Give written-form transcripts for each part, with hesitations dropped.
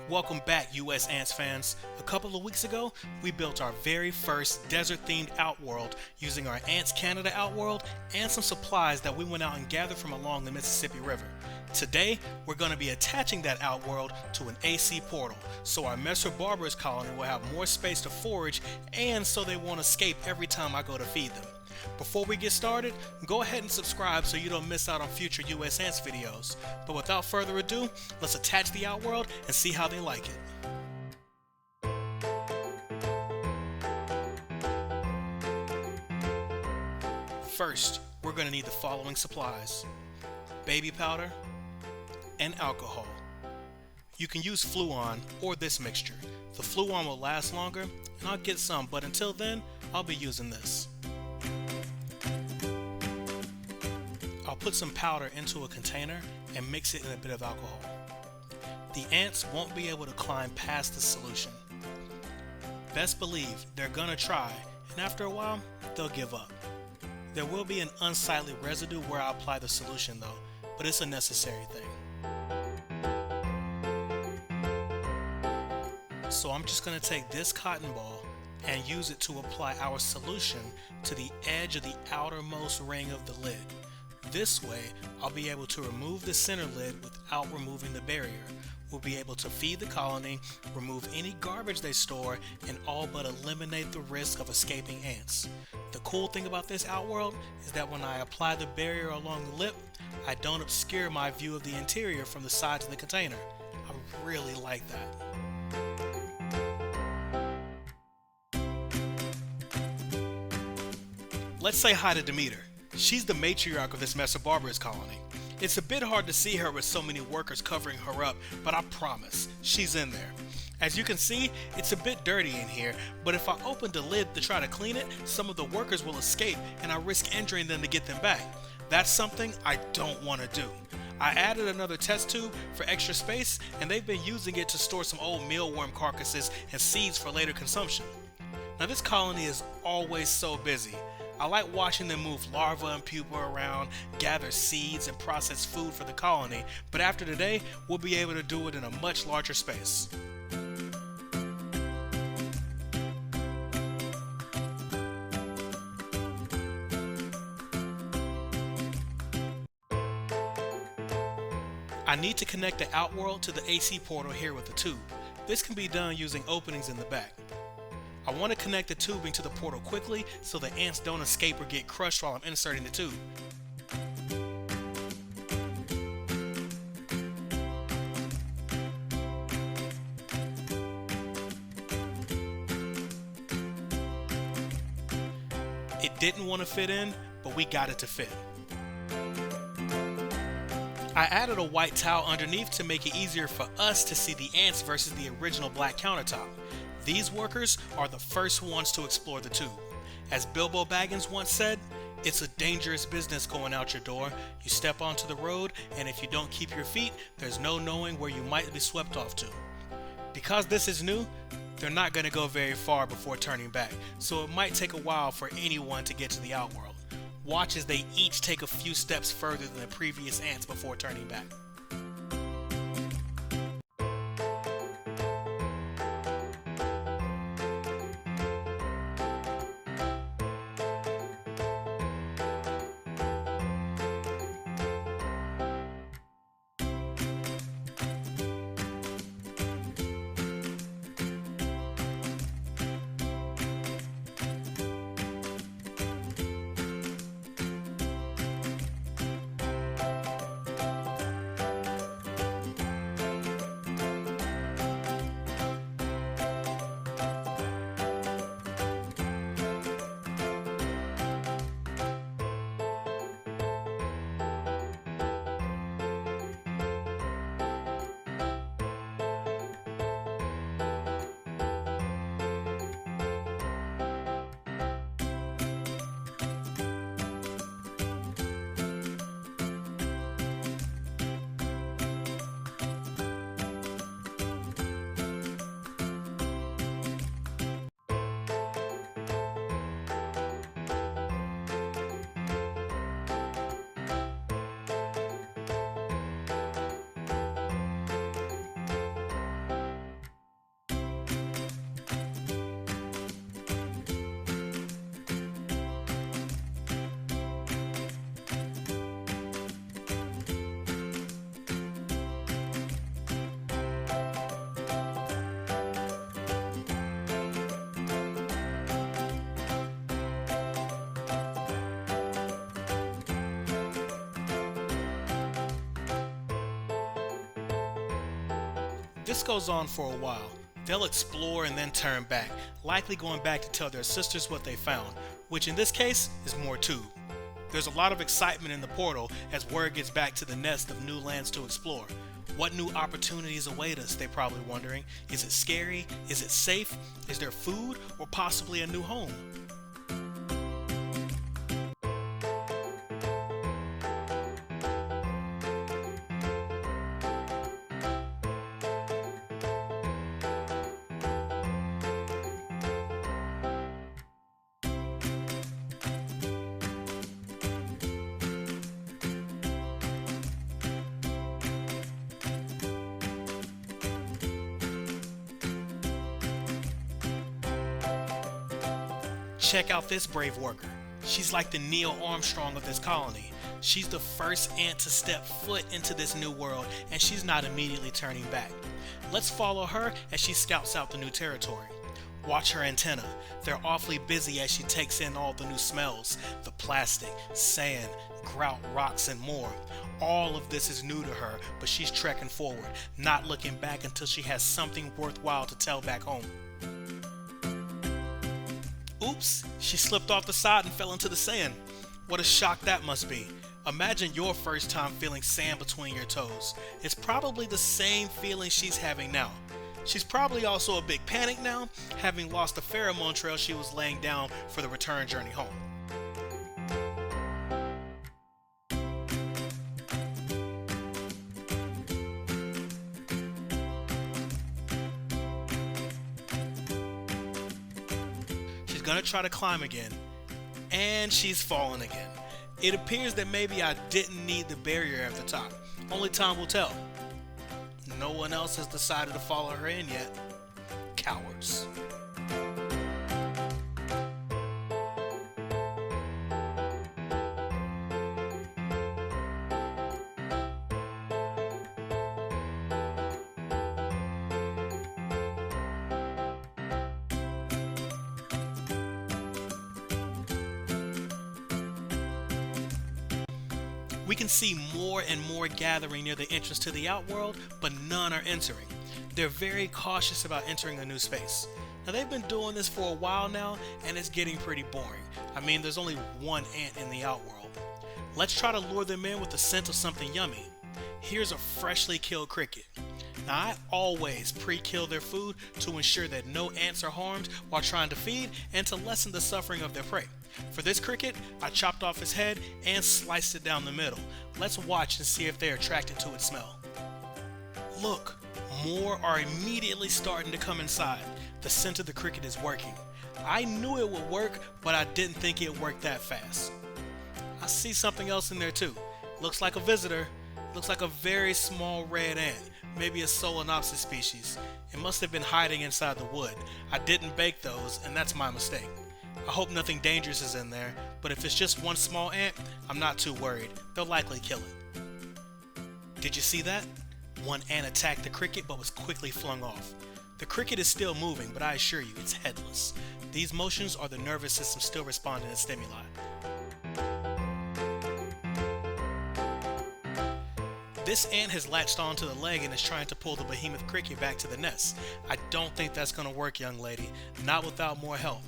Welcome back, USAnts fans. A couple of weeks ago, we built our very first desert-themed Outworld using our Ants Canada Outworld and some supplies that we went out and gathered from along the Mississippi River. Today, we're going to be attaching that Outworld to an AC portal, so our Messor Barbarus colony will have more space to forage and so they won't escape every time I go to feed them. Before we get started, go ahead and subscribe so you don't miss out on future USAnts videos. But without further ado, let's attach the Outworld and see how they like it. First, we're going to need the following supplies: baby powder and alcohol. You can use Fluon or this mixture. The Fluon will last longer, and I'll get some, but until then, I'll be using this. I'll put some powder into a container and mix it in a bit of alcohol. The ants won't be able to climb past the solution. Best believe they're gonna try, and after a while, they'll give up. There will be an unsightly residue where I apply the solution though, but it's a necessary thing. So I'm just gonna take this cotton ball and use it to apply our solution to the edge of the outermost ring of the lid. This way, I'll be able to remove the center lid without removing the barrier. We'll be able to feed the colony, remove any garbage they store, and all but eliminate the risk of escaping ants. The cool thing about this Outworld is that when I apply the barrier along the lip, I don't obscure my view of the interior from the sides of the container. I really like that. Let's say hi to Demeter. She's the matriarch of this Messor Barbarus colony. It's a bit hard to see her with so many workers covering her up, but I promise, she's in there. As you can see, it's a bit dirty in here, but if I open the lid to try to clean it, some of the workers will escape and I risk injuring them to get them back. That's something I don't want to do. I added another test tube for extra space, and they've been using it to store some old mealworm carcasses and seeds for later consumption. Now this colony is always so busy. I like watching them move larvae and pupa around, gather seeds, and process food for the colony, but after today, we'll be able to do it in a much larger space. I need to connect the Outworld to the AC portal here with a tube. This can be done using openings in the back. I want to connect the tubing to the portal quickly so the ants don't escape or get crushed while I'm inserting the tube. It didn't want to fit in, but we got it to fit. I added a white towel underneath to make it easier for us to see the ants versus the original black countertop. These workers are the first ones to explore the tube. As Bilbo Baggins once said, it's a dangerous business going out your door. You step onto the road, and if you don't keep your feet, there's no knowing where you might be swept off to. Because this is new, they're not going to go very far before turning back, so it might take a while for anyone to get to the Outworld. Watch as they each take a few steps further than the previous ants before turning back. This goes on for a while. They'll explore and then turn back, likely going back to tell their sisters what they found, which in this case is more tube. There's a lot of excitement in the portal as word gets back to the nest of new lands to explore. What new opportunities await us, they're probably wondering. Is it scary? Is it safe? Is there food? Or possibly a new home? Check out this brave worker. She's like the Neil Armstrong of this colony. She's the first ant to step foot into this new world, and she's not immediately turning back. Let's follow her as she scouts out the new territory. Watch her antenna. They're awfully busy as she takes in all the new smells, the plastic, sand, grout, rocks, and more. All of this is new to her, but she's trekking forward, not looking back until she has something worthwhile to tell back home. Oops, she slipped off the side and fell into the sand. What a shock that must be. Imagine your first time feeling sand between your toes. It's probably the same feeling she's having now. She's probably also a big panic now, having lost the pheromone trail she was laying down for the return journey home. She's gonna try to climb again, and she's fallen again. It appears that maybe I didn't need the barrier at the top. Only time will tell. No one else has decided to follow her in yet. Cowards. We can see more and more gathering near the entrance to the Outworld, but none are entering. They're very cautious about entering a new space. Now they've been doing this for a while now, and it's getting pretty boring. I mean, there's only one ant in the Outworld. Let's try to lure them in with the scent of something yummy. Here's a freshly killed cricket. Now I always pre-kill their food to ensure that no ants are harmed while trying to feed and to lessen the suffering of their prey. For this cricket, I chopped off his head and sliced it down the middle. Let's watch and see if they're attracted to its smell. Look, more are immediately starting to come inside. The scent of the cricket is working. I knew it would work, but I didn't think it worked that fast. I see something else in there too. Looks like a visitor. Looks like a very small red ant, maybe a Solenopsis species. It must have been hiding inside the wood. I didn't bake those, and that's my mistake. I hope nothing dangerous is in there, but if it's just one small ant, I'm not too worried. They'll likely kill it. Did you see that? One ant attacked the cricket but was quickly flung off. The cricket is still moving, but I assure you, it's headless. These motions are the nervous system still responding to stimuli. This ant has latched onto the leg and is trying to pull the behemoth cricket back to the nest. I don't think that's going to work, young lady. Not without more help.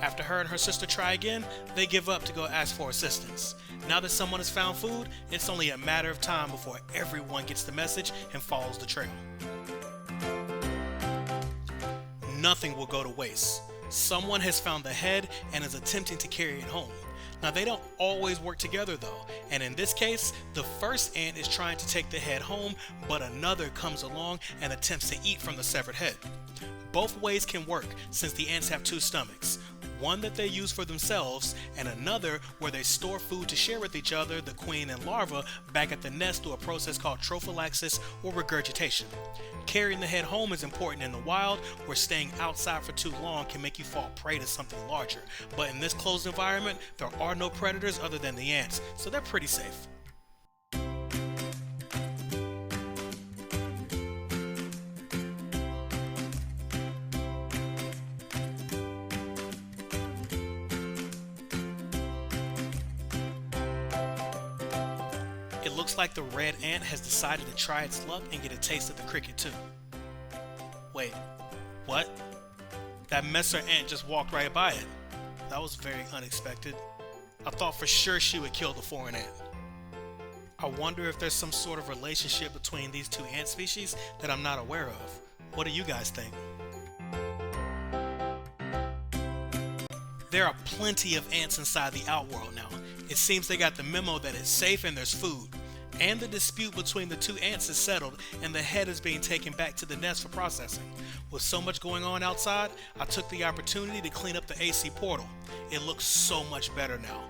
After her and her sister try again, they give up to go ask for assistance. Now that someone has found food, it's only a matter of time before everyone gets the message and follows the trail. Nothing will go to waste. Someone has found the head and is attempting to carry it home. Now they don't always work together though, and in this case, the first ant is trying to take the head home, but another comes along and attempts to eat from the severed head. Both ways can work since the ants have two stomachs. One that they use for themselves, and another where they store food to share with each other, the queen and larva, back at the nest through a process called trophallaxis or regurgitation. Carrying the head home is important in the wild, where staying outside for too long can make you fall prey to something larger. But in this closed environment, there are no predators other than the ants, so they're pretty safe. It looks like the red ant has decided to try its luck and get a taste of the cricket too. Wait, what? That Messor ant just walked right by it. That was very unexpected. I thought for sure she would kill the foreign ant. I wonder if there's some sort of relationship between these two ant species that I'm not aware of. What do you guys think? There are plenty of ants inside the Outworld now. It seems they got the memo that it's safe and there's food. And the dispute between the two ants is settled and the head is being taken back to the nest for processing. With so much going on outside, I took the opportunity to clean up the AC portal. It looks so much better now.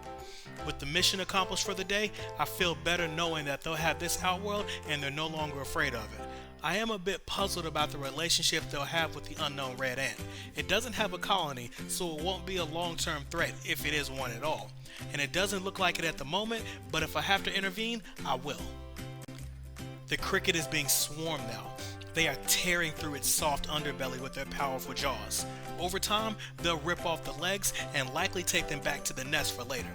With the mission accomplished for the day, I feel better knowing that they'll have this Outworld and they're no longer afraid of it. I am a bit puzzled about the relationship they'll have with the unknown red ant. It doesn't have a colony, so it won't be a long-term threat if it is one at all. And it doesn't look like it at the moment, but if I have to intervene, I will. The cricket is being swarmed now. They are tearing through its soft underbelly with their powerful jaws. Over time, they'll rip off the legs and likely take them back to the nest for later.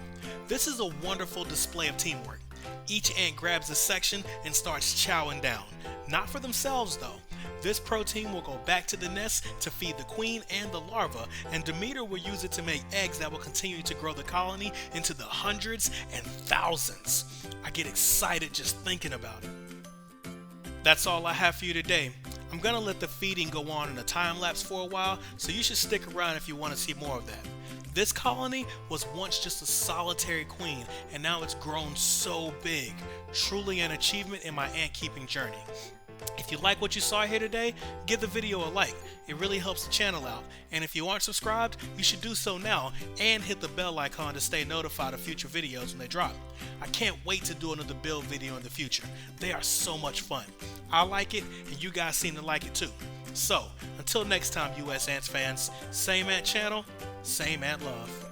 This is a wonderful display of teamwork. Each ant grabs a section and starts chowing down. Not for themselves though. This protein will go back to the nest to feed the queen and the larva, and Demeter will use it to make eggs that will continue to grow the colony into the hundreds and thousands. I get excited just thinking about it. That's all I have for you today. I'm gonna let the feeding go on in a time lapse for a while, so you should stick around if you want to see more of that. This colony was once just a solitary queen, and now it's grown so big. Truly an achievement in my ant keeping journey. If you like what you saw here today, give the video a like. It really helps the channel out. And if you aren't subscribed, you should do so now and hit the bell icon to stay notified of future videos when they drop. I can't wait to do another build video in the future. They are so much fun. I like it and you guys seem to like it too. So, until next time USAnts fans, same ant channel, same ant love.